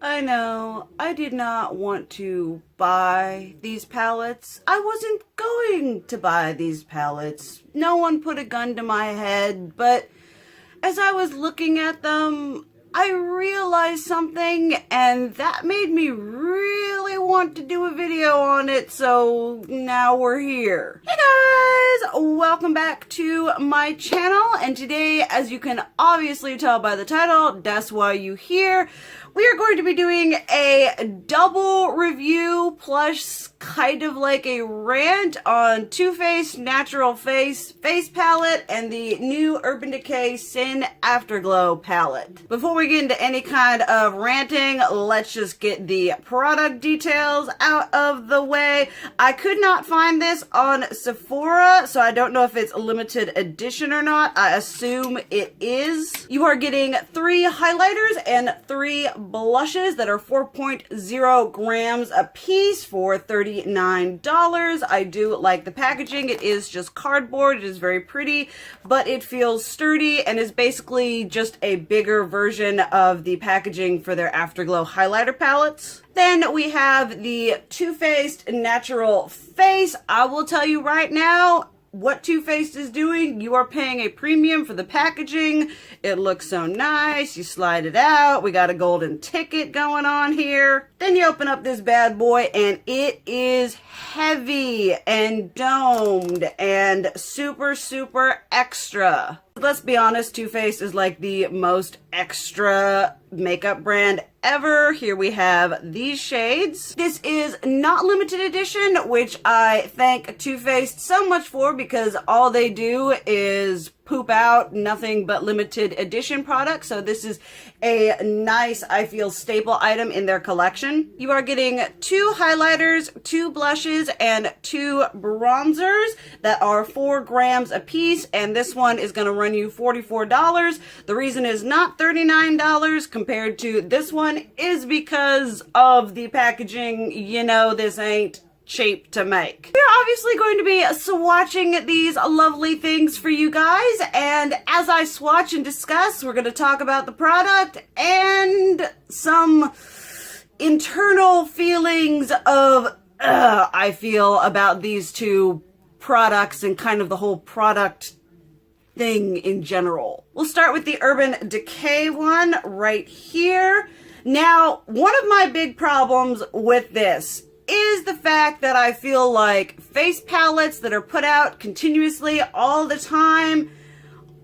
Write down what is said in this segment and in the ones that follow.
I know, I did not want to buy these palettes. I wasn't going to buy these palettes. No one put a gun to my head, but as I was looking at them, I realized something, and that made me really want to do a video on it, so now we're here. Hey guys, welcome back to my channel, and today, as you can obviously tell by the title, that's why you here, we are going to be doing a double review plus kind of like a rant on Too Faced Natural Face palette and the new Urban Decay Sin Afterglow palette. Before we get into any kind of ranting, let's just get the product details out of the way. I could not find this on Sephora, so I don't know if it's a limited edition or not. I assume it is. You are getting 3 highlighters and 3 blushes that are 4.0 grams a piece for $39. I do like the packaging. It is just cardboard. It is very pretty, but it feels sturdy and is basically just a bigger version of the packaging for their Afterglow highlighter palettes. Then we have the Too Faced Natural Face. I will tell you right now, what Too Faced is doing, you are paying a premium for the packaging. It looks so nice. You slide it out. We got a golden ticket going on here. Then you open up this bad boy and it is heavy and domed and super, super extra. Let's be honest, Too Faced is like the most extra makeup brand ever. Here we have these shades. This is not limited edition, which I thank Too Faced so much for, because all they do is poop out nothing but limited edition products. So this is a nice, I feel, staple item in their collection. You are getting 2 highlighters, 2 blushes, and 2 bronzers that are 4 grams a piece, and this one is going to run you $44. The reason is not $39 compared to this one is because of the packaging. You know, this ain't cheap to make. We're obviously going to be swatching these lovely things for you guys, and as I swatch and discuss, we're going to talk about the product and some internal feelings of I feel about these 2 products and kind of the whole product thing in general. We'll start with the Urban Decay one right here. Now, one of my big problems with this is the fact that I feel like face palettes that are put out continuously all the time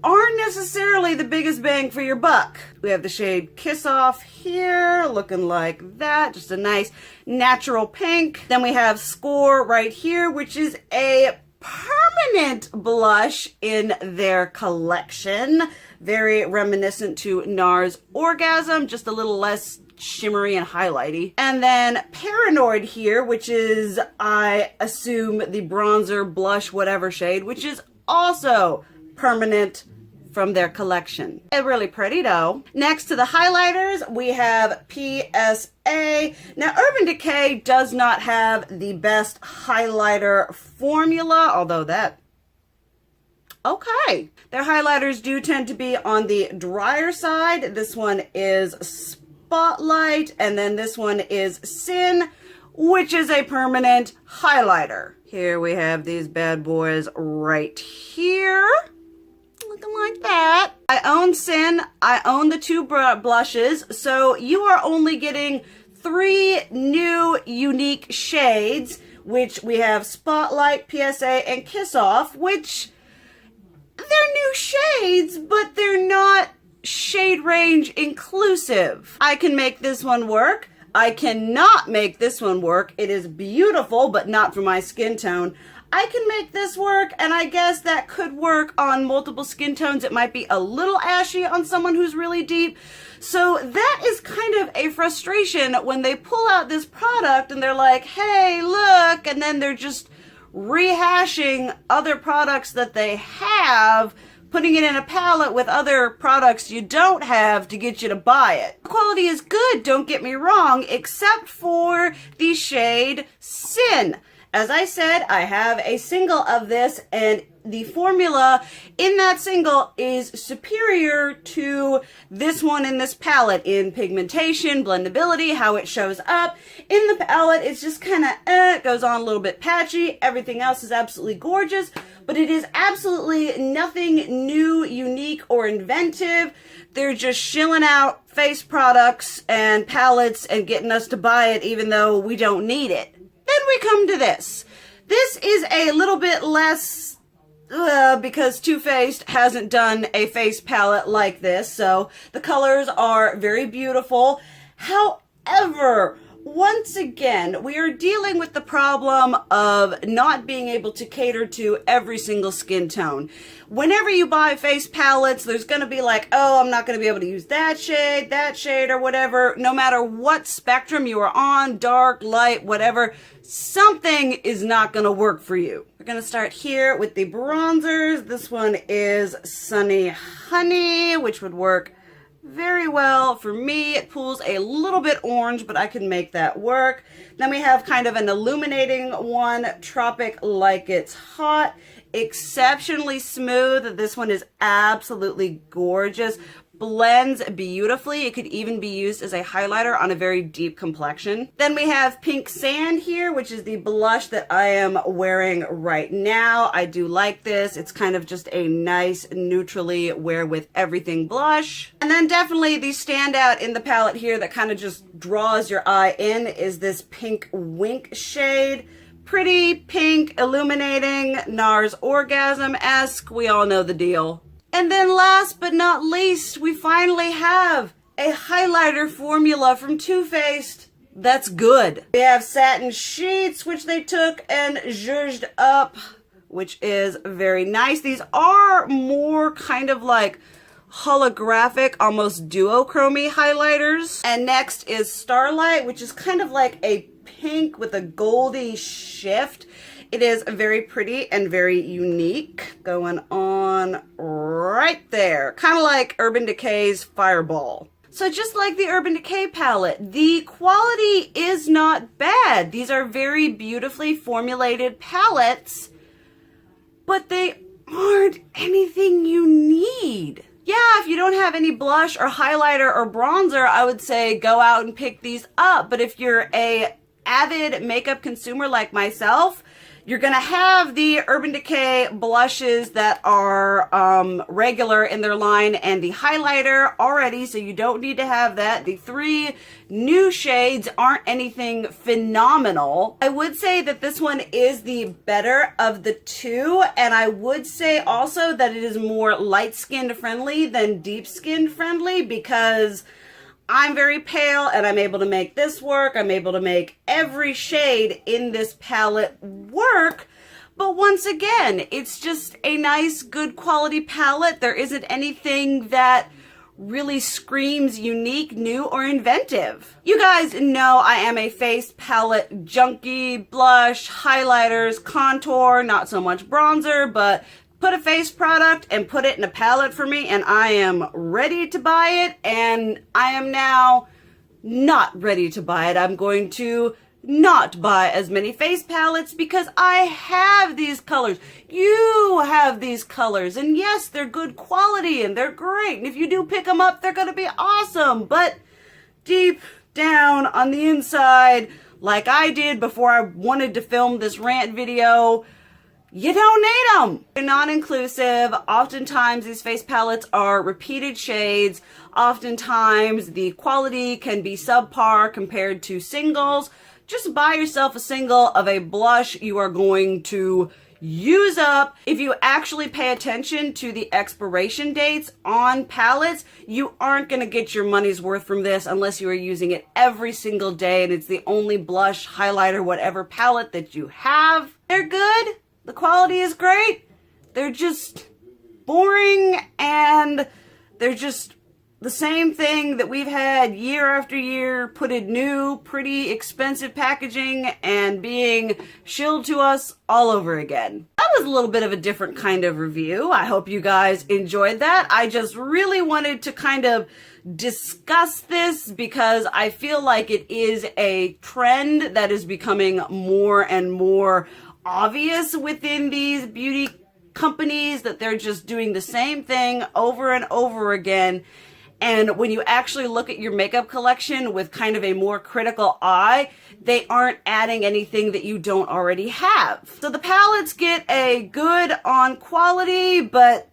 aren't necessarily the biggest bang for your buck. We have the shade Kiss Off here, looking like that, just a nice natural pink. Then we have Score right here, which is a permanent blush in their collection. Very reminiscent to NARS Orgasm, just a little less shimmery and highlighty. And then Paranoid here, which is, I assume, the bronzer, blush, whatever shade, which is also permanent from their collection. And really pretty though. Next to the highlighters, we have PSA. Now, Urban Decay does not have the best highlighter formula, although that, okay. Their highlighters do tend to be on the drier side. This one is Spotlight, and then this one is Sin, which is a permanent highlighter. Here we have these bad boys right here. Looking like that. I own Sin, I own the 2 blushes, so you are only getting 3 new unique shades, which we have Spotlight, PSA, and Kiss Off, which they're new shades, but they're not shade range inclusive. I can make this one work. I cannot make this one work. It is beautiful, but not for my skin tone. I can make this work, and I guess that could work on multiple skin tones. It might be a little ashy on someone who's really deep. So that is kind of a frustration when they pull out this product and they're like, hey, look, and then they're just rehashing other products that they have, putting it in a palette with other products you don't have to get you to buy it. The quality is good, don't get me wrong, except for the shade Sin. As I said, I have a single of this, and the formula in that single is superior to this one in this palette in pigmentation, blendability, how it shows up. In the palette, it's just kind of, it goes on a little bit patchy. Everything else is absolutely gorgeous, but it is absolutely nothing new, unique, or inventive. They're just shilling out face products and palettes and getting us to buy it even though we don't need it. Then we come to this. This is a little bit less, because Too Faced hasn't done a face palette like this, so the colors are very beautiful. However, once again, we are dealing with the problem of not being able to cater to every single skin tone. Whenever you buy face palettes, there's going to be like, oh, I'm not going to be able to use that shade, or whatever. No matter what spectrum you are on, dark, light, whatever, something is not going to work for you. We're going to start here with the bronzers. This one is Sunny Honey, which would work very well for me. It pulls a little bit orange, but I can make that work. Then we have kind of an illuminating one, Tropic Like It's Hot. Exceptionally smooth. This one is absolutely gorgeous. Blends beautifully. It could even be used as a highlighter on a very deep complexion. Then we have Pink Sand here, which is the blush that I am wearing right now. I do like this. It's kind of just a nice neutrally wear with everything blush. And then definitely the standout in the palette here that kind of just draws your eye in is this Pink Wink shade. Pretty pink, illuminating, NARS Orgasm-esque. We all know the deal. And then last but not least, we finally have a highlighter formula from Too Faced that's good. We have Satin Sheets, which they took and zhuzhed up, which is very nice. These are more kind of like holographic, almost duochromy highlighters. And next is Starlight, which is kind of like a pink with a goldy shift. It is very pretty and very unique, going on right there. Kind of like Urban Decay's Fireball. So just like the Urban Decay palette, the quality is not bad. These are very beautifully formulated palettes, but they aren't anything you need. Yeah, if you don't have any blush or highlighter or bronzer, I would say go out and pick these up. But if you're a avid makeup consumer like myself, you're going to have the Urban Decay blushes that are regular in their line and the highlighter already, so you don't need to have that. The 3 new shades aren't anything phenomenal. I would say that this one is the better of the 2, and I would say also that it is more light skin friendly than deep skin friendly, because I'm very pale and I'm able to make this work. I'm able to make every shade in this palette work. But once again, it's just a nice, good quality palette. There isn't anything that really screams unique, new, or inventive. You guys know I am a face palette junkie. Blush, highlighters, contour, not so much bronzer, but put a face product and put it in a palette for me and I am ready to buy it, and I am now not ready to buy it. I'm going to not buy as many face palettes because I have these colors. You have these colors, and yes, they're good quality and they're great, and if you do pick them up, they're going to be awesome, but deep down on the inside, like I did before I wanted to film this rant video, you don't need them. They're non-inclusive. Oftentimes these face palettes are repeated shades. Oftentimes the quality can be subpar compared to singles. Just buy yourself a single of a blush you are going to use up. If you actually pay attention to the expiration dates on palettes, you aren't going to get your money's worth from this unless you are using it every single day and it's the only blush, highlighter, whatever palette that you have. They're good. The quality is great. They're just boring, and they're just the same thing that we've had year after year, put in new, pretty expensive packaging and being shilled to us all over again. That was a little bit of a different kind of review. I hope you guys enjoyed that. I just really wanted to kind of discuss this because I feel like it is a trend that is becoming more and more obvious within these beauty companies that they're just doing the same thing over and over again. And when you actually look at your makeup collection with kind of a more critical eye, they aren't adding anything that you don't already have. So the palettes get a good on quality, but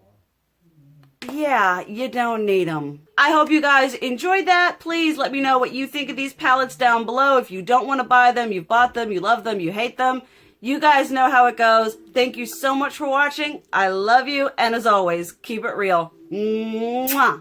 yeah, you don't need them. I hope you guys enjoyed that. Please let me know what you think of these palettes down below. If you don't want to buy them, you've bought them, you love them, you hate them. You guys know how it goes. Thank you so much for watching. I love you. And as always, keep it real. Mwah.